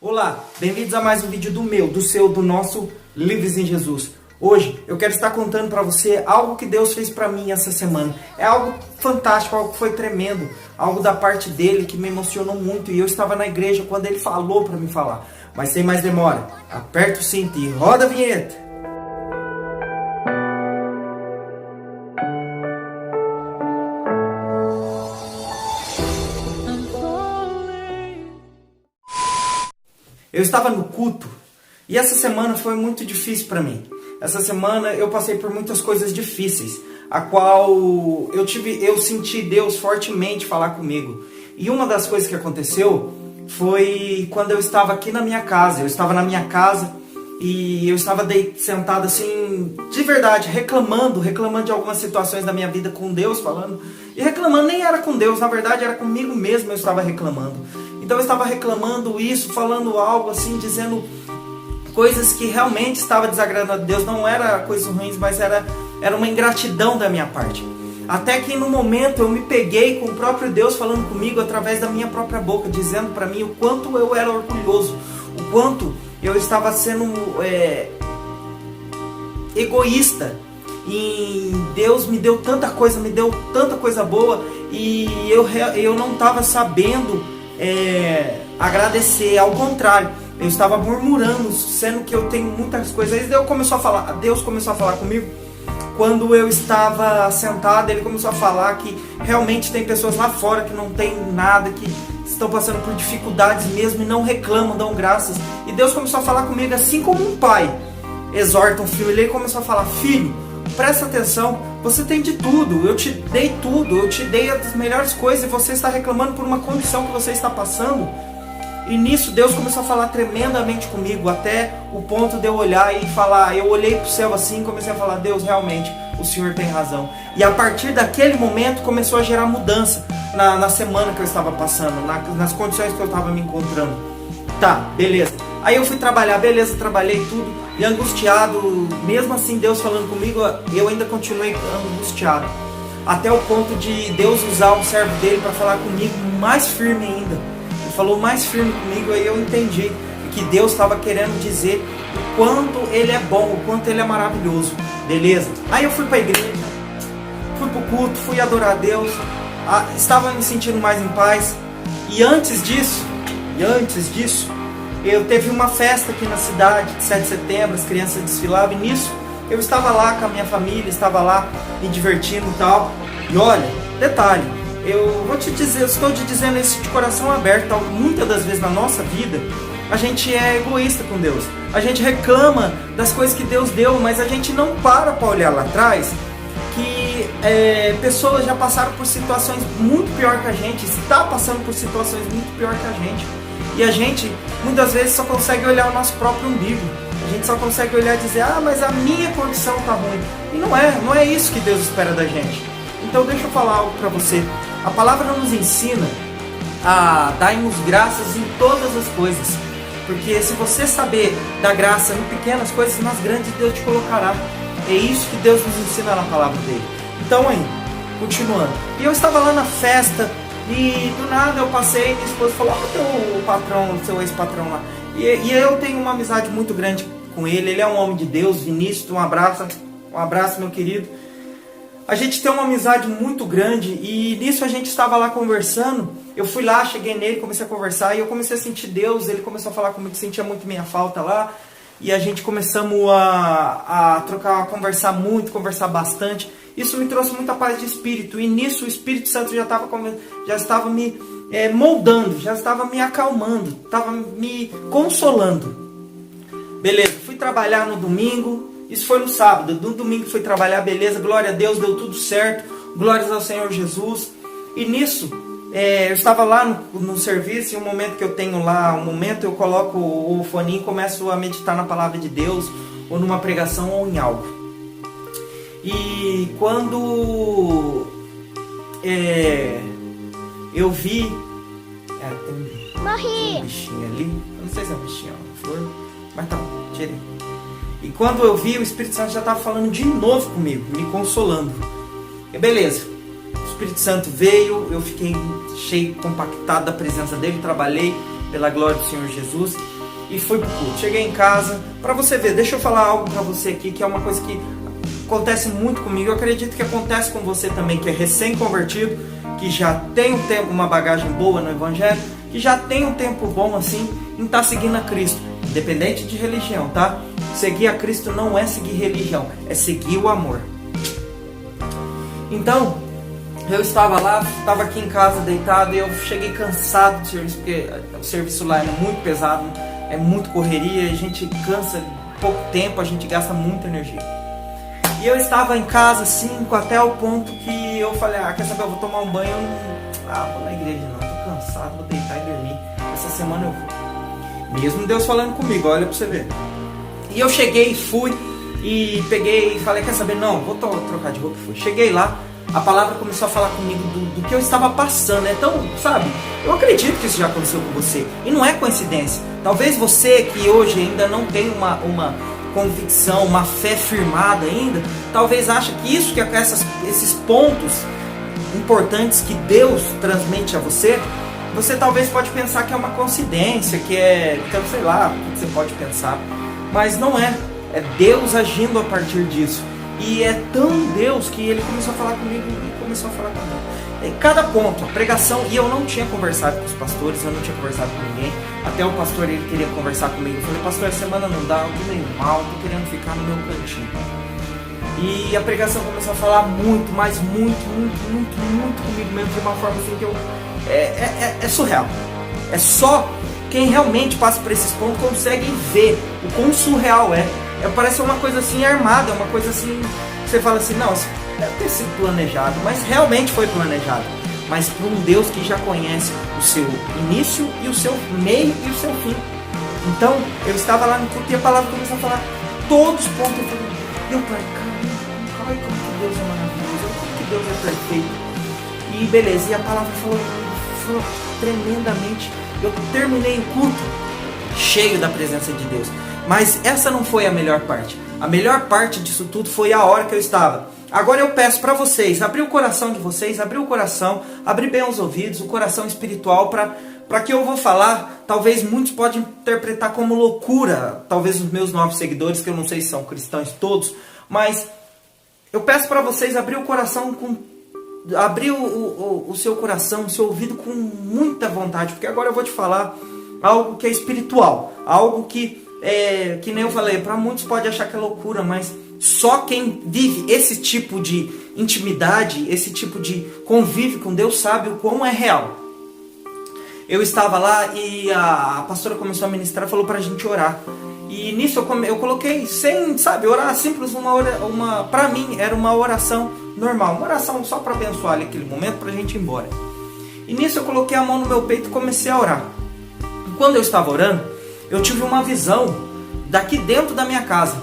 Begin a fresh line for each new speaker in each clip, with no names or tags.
Olá, bem-vindos a mais um vídeo do nosso Livres em Jesus. Hoje eu quero estar contando para você algo que Deus fez para mim essa semana. É algo fantástico, algo que foi tremendo, algo da parte dele que me emocionou muito. E eu estava na igreja quando ele falou para me falar. Mas sem mais demora, aperta o cinto e roda a vinheta. Eu estava no culto e essa semana foi muito difícil para mim. Essa semana eu passei por muitas coisas difíceis, a qual eu senti Deus fortemente falar comigo. E uma das coisas que aconteceu foi quando eu estava aqui na minha casa. Eu estava na minha casa e eu estava sentado assim, de verdade, reclamando de algumas situações da minha vida com Deus, falando. E reclamando nem era com Deus, na verdade era comigo mesmo eu estava reclamando. Então eu estava reclamando isso, falando algo assim, dizendo coisas que realmente estava desagradando a Deus. Não era coisas ruins, mas era uma ingratidão da minha parte. Até que no momento eu me peguei com o próprio Deus falando comigo através da minha própria boca, dizendo para mim o quanto eu era orgulhoso, o quanto eu estava sendo egoísta. E Deus me deu tanta coisa boa, e eu não estava sabendo agradecer. Ao contrário, eu estava murmurando, sendo que eu tenho muitas coisas. Aí Deus começou a falar comigo. Quando eu estava sentado, Ele começou a falar que realmente tem pessoas lá fora que não tem nada, que estão passando por dificuldades mesmo e não reclamam, dão graças. E Deus começou a falar comigo assim como um pai exorta um filho. Ele começou a falar: filho, presta atenção, você tem de tudo, eu te dei tudo, eu te dei as melhores coisas, e você está reclamando por uma condição que você está passando. E nisso Deus começou a falar tremendamente comigo, até o ponto de eu olhar e falar. Eu olhei para o céu assim e comecei a falar: Deus, realmente, o Senhor tem razão. E a partir daquele momento começou a gerar mudança na semana que eu estava passando, nas condições que eu estava me encontrando. Tá, beleza. Aí eu fui trabalhar, beleza, trabalhei tudo, e angustiado, mesmo assim Deus falando comigo, eu ainda continuei angustiado. Até o ponto de Deus usar um servo dele para falar comigo mais firme ainda. Ele falou mais firme comigo, aí eu entendi que Deus estava querendo dizer o quanto Ele é bom, o quanto Ele é maravilhoso. Beleza? Aí eu fui para a igreja, fui para o culto, fui adorar a Deus, estava me sentindo mais em paz. E antes disso, eu teve uma festa aqui na cidade, de 7 de setembro, as crianças desfilavam, e nisso eu estava lá com a minha família, estava lá me divertindo e tal. E olha, detalhe, eu vou te dizer, eu estou te dizendo isso de coração aberto. Muitas das vezes na nossa vida, a gente é egoísta com Deus. A gente reclama das coisas que Deus deu, mas a gente não para olhar lá atrás que pessoas já passaram por situações muito pior que a gente, está passando por situações muito pior que a gente. E a gente, muitas vezes, só consegue olhar o nosso próprio umbigo. A gente só consegue olhar e dizer: ah, mas a minha condição está ruim. E não é isso que Deus espera da gente. Então deixa eu falar algo para você. A palavra nos ensina a darmos graças em todas as coisas. Porque se você saber dar graça em pequenas coisas, nas grandes Deus te colocará. É isso que Deus nos ensina na palavra dele. Então aí, continuando. E eu estava lá na festa, e do nada eu passei, minha esposa falou: o patrão, o seu ex-patrão lá. E eu tenho uma amizade muito grande com ele. Ele é um homem de Deus. Vinícius, um abraço, meu querido. A gente tem uma amizade muito grande, e nisso a gente estava lá conversando. Eu fui lá, cheguei nele, comecei a conversar, e eu comecei a sentir Deus. Ele começou a falar comigo que sentia muito minha falta lá. E a gente começamos a trocar, a conversar muito, conversar bastante. Isso me trouxe muita paz de espírito. E nisso o Espírito Santo já estava me moldando, já estava me acalmando, estava me consolando. Beleza, fui trabalhar no domingo. Isso foi no sábado. No domingo fui trabalhar, beleza, glória a Deus, deu tudo certo. Glórias ao Senhor Jesus. E nisso, eu estava lá no serviço, e um momento que eu tenho lá, eu coloco o foninho e começo a meditar na palavra de Deus, ou numa pregação, ou em algo. E quando eu vi, tem um bichinho ali, eu não sei se é um bichinho, uma flor, mas tá bom, tirei. E quando eu vi, o Espírito Santo já estava falando de novo comigo, me consolando. E beleza, o Espírito Santo veio, eu fiquei cheio, compactado da presença dele, trabalhei, pela glória do Senhor Jesus, e fui pro culto. Cheguei em casa, para você ver, deixa eu falar algo para você aqui, que é uma coisa que acontece muito comigo, eu acredito que acontece com você também, que é recém-convertido, que já tem um tempo, uma bagagem boa no Evangelho, que já tem um tempo bom assim em estar seguindo a Cristo, independente de religião, tá? Seguir a Cristo não é seguir religião, é seguir o amor. Então, eu estava lá, estava aqui em casa deitado, e eu cheguei cansado do serviço, porque o serviço lá é muito pesado, é muito correria, a gente cansa em pouco tempo, a gente gasta muita energia. E eu estava em casa, assim, até o ponto que eu falei, quer saber, eu vou tomar um banho, vou na igreja não, tô cansado, vou deitar e dormir, essa semana eu vou. Mesmo Deus falando comigo, olha pra você ver. E eu cheguei, fui, e peguei e falei, quer saber, não, vou trocar de roupa e fui. Cheguei lá, a palavra começou a falar comigo do que eu estava passando. Então, sabe, eu acredito que isso já aconteceu com você. E não é coincidência. Talvez você que hoje ainda não tem uma convicção, uma fé firmada ainda, talvez ache que isso, que esses pontos importantes que Deus transmite a você, você talvez pode pensar que é uma coincidência, que é, então, sei lá, o que você pode pensar. Mas não é. É Deus agindo a partir disso. E é tão Deus que ele começou a falar comigo e começou a falar comigo. Em cada ponto, a pregação, e eu não tinha conversado com os pastores, eu não tinha conversado com ninguém. Até o pastor, ele queria conversar comigo. Eu falei, pastor, essa semana não dá, eu tô meio mal, tô querendo ficar no meu cantinho. E a pregação começou a falar muito, mas muito comigo mesmo, de uma forma assim que eu... É surreal. É só quem realmente passa por esses pontos consegue ver o quão surreal é. Parece uma coisa assim armada, uma coisa assim, você fala assim, não, isso deve ter sido planejado, mas realmente foi planejado. Mas para um Deus que já conhece o seu início e o seu meio e o seu fim. Então, eu estava lá no culto e a palavra começou a falar todos os pontos. Eu falei, caramba, como que Deus é maravilhoso, como que Deus é perfeito. E beleza, e a palavra falou tremendamente. Eu terminei o culto cheio da presença de Deus. Mas essa não foi a melhor parte. A melhor parte disso tudo foi a hora que eu estava. Agora eu peço para vocês, abrir o coração de vocês, abrir o coração, abrir bem os ouvidos, o coração espiritual, para que eu vou falar. Talvez muitos podem interpretar como loucura, talvez os meus novos seguidores, que eu não sei se são cristãos todos, mas eu peço para vocês abrir o coração, abrir o seu coração, o seu ouvido com muita vontade, porque agora eu vou te falar algo que é espiritual, algo que nem eu falei, para muitos pode achar que é loucura, mas só quem vive esse tipo de intimidade, esse tipo de convívio com Deus sabe o quão é real. Eu estava lá e a pastora começou a ministrar e falou pra gente orar. E nisso eu coloquei, sem, sabe, orar simples, pra mim era uma oração normal, uma oração só para abençoar ali aquele momento, pra gente ir embora. E nisso eu coloquei a mão no meu peito e comecei a orar. E quando eu estava orando, eu tive uma visão daqui dentro da minha casa.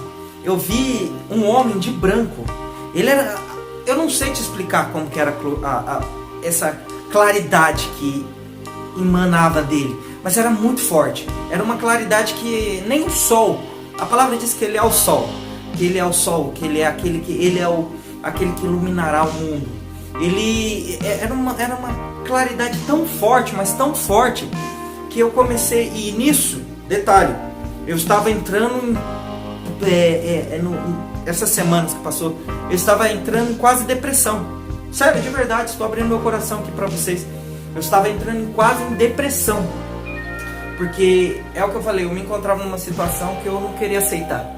Eu vi um homem de branco. Ele era... Eu não sei te explicar como que era essa claridade que emanava dele. Mas era muito forte. Era uma claridade que nem o sol... A palavra diz que ele é o sol. Que ele é o sol. Que ele é aquele que... Ele é aquele que iluminará o mundo. Ele... Era uma claridade tão forte, mas tão forte, que eu comecei... E nisso... Detalhe, eu estava entrando essas semanas que passou, eu estava entrando em quase depressão. Sério, de verdade, estou abrindo meu coração aqui para vocês. Eu estava entrando quase em depressão. Porque é o que eu falei, eu me encontrava numa situação que eu não queria aceitar.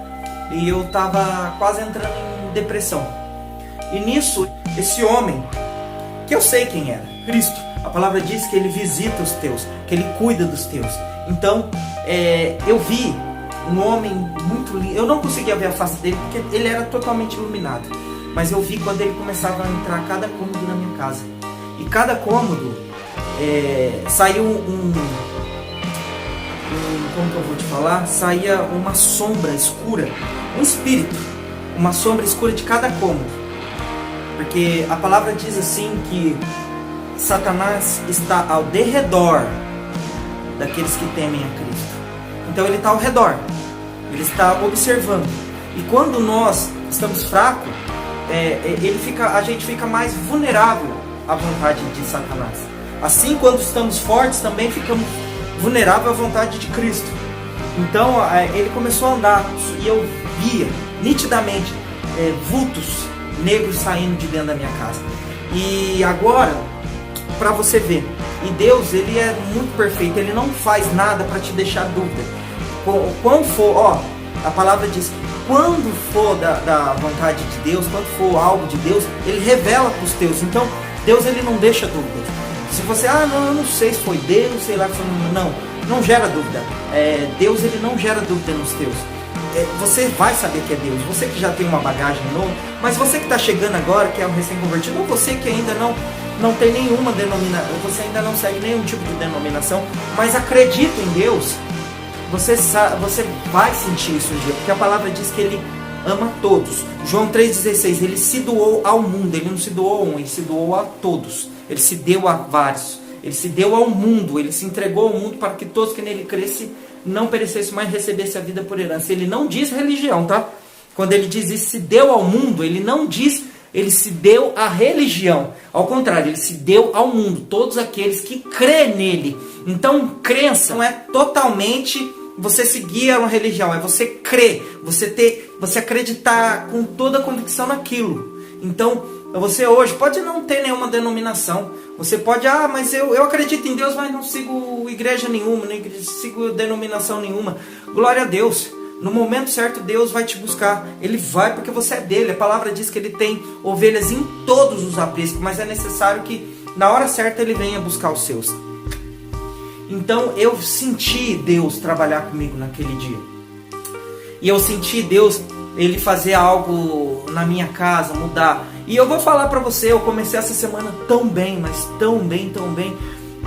E eu estava quase entrando em depressão. E nisso, esse homem, que eu sei quem era, Cristo, a palavra diz que ele visita os teus, que ele cuida dos teus. Então, eu vi um homem muito lindo. Eu não conseguia ver a face dele porque ele era totalmente iluminado. Mas eu vi quando ele começava a entrar cada cômodo na minha casa. E cada cômodo saiu como que eu vou te falar? Saía uma sombra escura, um espírito, uma sombra escura de cada cômodo. Porque a palavra diz assim que Satanás está ao derredor daqueles que temem a Cristo. Então ele está ao redor, ele está observando. E quando nós estamos fracos, a gente fica mais vulnerável à vontade de Satanás. Assim, quando estamos fortes, também ficamos vulnerável à vontade de Cristo. Então ele começou a andar e eu via nitidamente vultos negros saindo de dentro da minha casa. E agora, para você ver, e Deus, ele é muito perfeito, ele não faz nada para te deixar dúvida. Quando for, a palavra diz, quando for da vontade de Deus, quando for algo de Deus, ele revela para os teus. Então Deus, ele não deixa dúvida. Se você, não, eu não sei se foi Deus, sei lá, não gera dúvida. Deus, ele não gera dúvida nos teus. Você vai saber que é Deus, você que já tem uma bagagem nova, mas você que está chegando agora, que é um recém-convertido, ou você que ainda não tem nenhuma denominação, você ainda não segue nenhum tipo de denominação, mas acredita em Deus, você vai sentir isso um dia, porque a palavra diz que ele ama todos. João 3,16, ele se doou ao mundo, ele não se doou a um, ele se doou a todos, ele se deu a vários, ele se deu ao mundo, ele se entregou ao mundo para que todos que nele crescem não perecesse, mas recebesse a vida por herança. Ele não diz religião, tá? Quando ele diz isso, se deu ao mundo, ele não diz, ele se deu à religião. Ao contrário, ele se deu ao mundo, todos aqueles que crêem nele. Então, crença não é totalmente você seguir uma religião, é você crer, você acreditar com toda a convicção naquilo. Então, você hoje pode não ter nenhuma denominação. Você pode, mas eu acredito em Deus, mas não sigo igreja nenhuma, nem sigo denominação nenhuma. Glória a Deus. No momento certo, Deus vai te buscar. Ele vai porque você é dele. A palavra diz que ele tem ovelhas em todos os apriscos, mas é necessário que na hora certa ele venha buscar os seus. Então eu senti Deus trabalhar comigo naquele dia. E eu senti Deus, ele fazer algo na minha casa, mudar. E eu vou falar pra você, eu comecei essa semana tão bem, mas tão bem,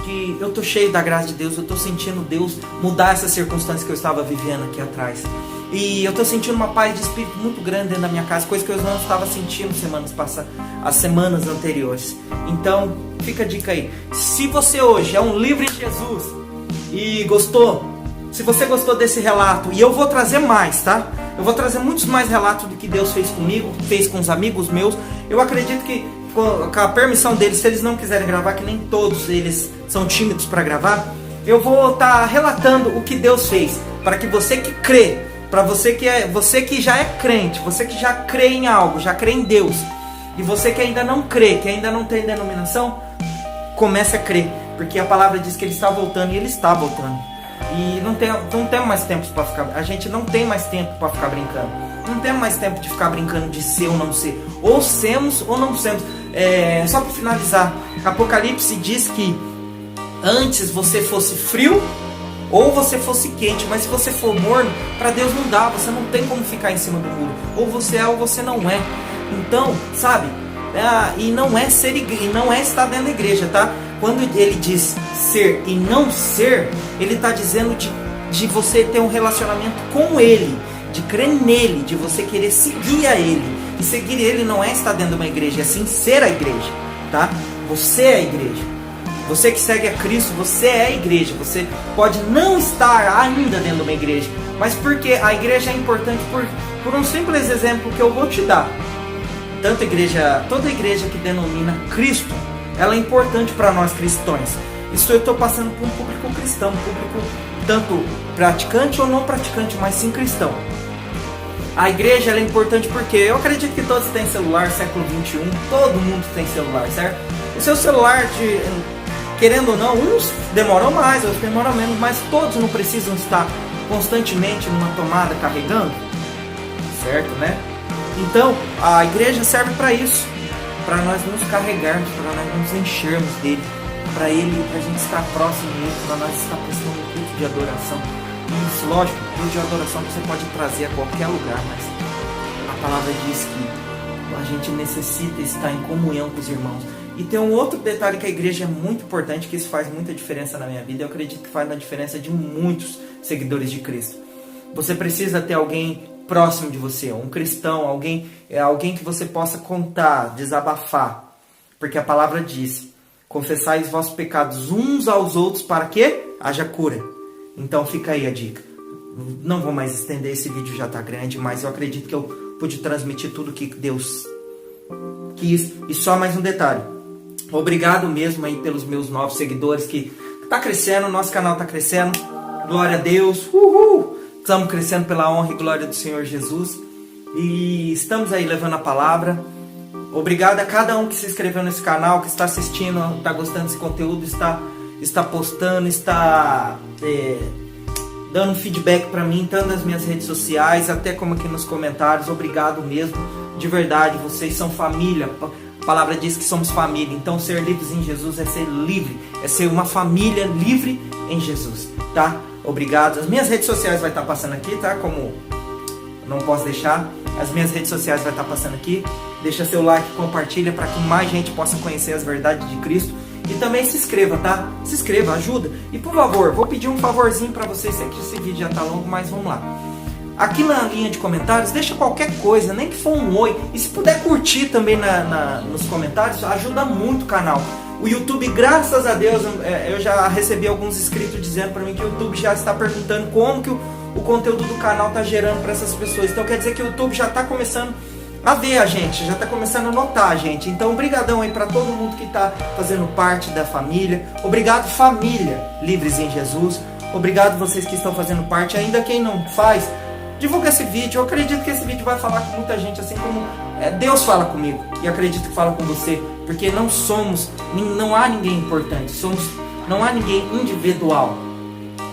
que eu tô cheio da graça de Deus, eu tô sentindo Deus mudar essas circunstâncias que eu estava vivendo aqui atrás. E eu tô sentindo uma paz de espírito muito grande dentro da minha casa, coisa que eu não estava sentindo as semanas anteriores. Então, fica a dica aí. Se você hoje é um livre em Jesus e gostou, se você gostou desse relato, e eu vou trazer mais, tá? Eu vou trazer muitos mais relatos do que Deus fez comigo, fez com os amigos meus. Eu acredito que com a permissão deles, se eles não quiserem gravar, que nem todos eles são tímidos para gravar, eu vou estar relatando o que Deus fez, para que você que crê, para você que já é crente, você que já crê em algo, já crê em Deus, e você que ainda não crê, que ainda não tem denominação, comece a crer, porque a palavra diz que ele está voltando e ele está voltando. E não tem mais tempo para ficar. A gente não tem mais tempo para ficar brincando. Não tem mais tempo de ficar brincando de ser ou não ser. Ou semos ou não semos. Só para finalizar, Apocalipse diz que antes você fosse frio ou você fosse quente, mas se você for morno, para Deus não dá. Você não tem como ficar em cima do muro. Ou você é ou você não é. Então, sabe? E não é ser igreja, não é estar dentro da igreja, tá? Quando ele diz ser e não ser, ele está dizendo de você ter um relacionamento com ele, de crer nele, de você querer seguir a ele. E seguir ele não é estar dentro de uma igreja, é sim ser a igreja, tá? Você é a igreja. Você que segue a Cristo, você é a igreja. Você pode não estar ainda dentro de uma igreja, mas porque a igreja é importante por um simples exemplo que eu vou te dar. Toda igreja que denomina Cristo, ela é importante para nós cristãos. Isso eu estou passando por um público cristão, um público tanto praticante ou não praticante, mas sim cristão. A igreja ela é importante porque eu acredito que todos têm celular, século 21, todo mundo tem celular, certo? O seu celular, querendo ou não, uns demoram mais, outros demoram menos, mas todos não precisam estar constantemente numa tomada carregando, certo, né? Então, a igreja serve para isso, para nós nos carregarmos, para nós nos enchermos dele, para a gente estar próximo dele, para nós estar prestando um culto de adoração. Isso, lógico, culto de adoração você pode trazer a qualquer lugar, mas a palavra diz que a gente necessita estar em comunhão com os irmãos. E tem um outro detalhe que a igreja é muito importante, que isso faz muita diferença na minha vida, eu acredito que faz a diferença de muitos seguidores de Cristo. Você precisa ter alguém próximo de você, um cristão, alguém que você possa contar, desabafar, porque a palavra diz: confessai os vossos pecados uns aos outros para que haja cura. Então fica aí a dica. Não vou mais estender, esse vídeo já está grande, mas eu acredito que eu pude transmitir tudo que Deus quis. E só mais um detalhe: obrigado mesmo aí pelos meus novos seguidores que tá crescendo, nosso canal tá crescendo. Glória a Deus. Uhul! Estamos crescendo pela honra e glória do Senhor Jesus. E estamos aí levando a palavra. Obrigado a cada um que se inscreveu nesse canal, que está assistindo, está gostando desse conteúdo, está postando, está dando feedback para mim, tanto nas minhas redes sociais, até como aqui nos comentários. Obrigado mesmo, de verdade, vocês são família. A palavra diz que somos família, então ser livres em Jesus é ser livre, é ser uma família livre em Jesus, tá? Obrigado. As minhas redes sociais vai estar passando aqui, tá? Como não posso deixar, as minhas redes sociais vai estar passando aqui. Deixa seu like, compartilha para que mais gente possa conhecer as verdades de Cristo. E também se inscreva, tá? Se inscreva, ajuda. E por favor, vou pedir um favorzinho para vocês. Sei que esse vídeo já tá longo, mas vamos lá. Aqui na linha de comentários, deixa qualquer coisa, nem que for um oi. E se puder curtir também nos comentários, ajuda muito o canal. O YouTube, graças a Deus, eu já recebi alguns inscritos dizendo para mim que o YouTube já está perguntando como que o conteúdo do canal está gerando para essas pessoas. Então quer dizer que o YouTube já está começando a ver a gente, já está começando a notar a gente. Então obrigadão aí para todo mundo que está fazendo parte da família. Obrigado, família Livres em Jesus. Obrigado vocês que estão fazendo parte. Ainda quem não faz, divulga esse vídeo. Eu acredito que esse vídeo vai falar com muita gente, assim como Deus fala comigo. E acredito que fala com você, porque não há ninguém importante, não há ninguém individual.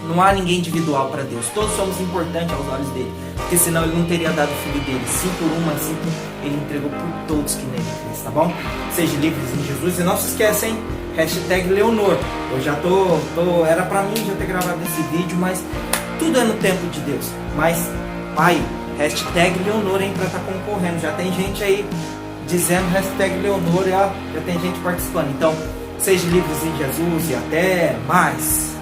Não há ninguém individual para Deus. Todos somos importantes aos olhos dele, porque senão ele não teria dado o filho dele. 5 por 1, mas 5 ele entregou por todos que nele crêem, tá bom? Sejam livres em Jesus. E não se esqueçam, hein? #Leonor. Eu já era para mim já ter gravado esse vídeo, mas tudo é no tempo de Deus. Mas, pai, #Leonor, hein, para estar concorrendo. Já tem gente aí dizendo #Leonor, já tem gente participando. Então, sejam livres em Jesus e até mais.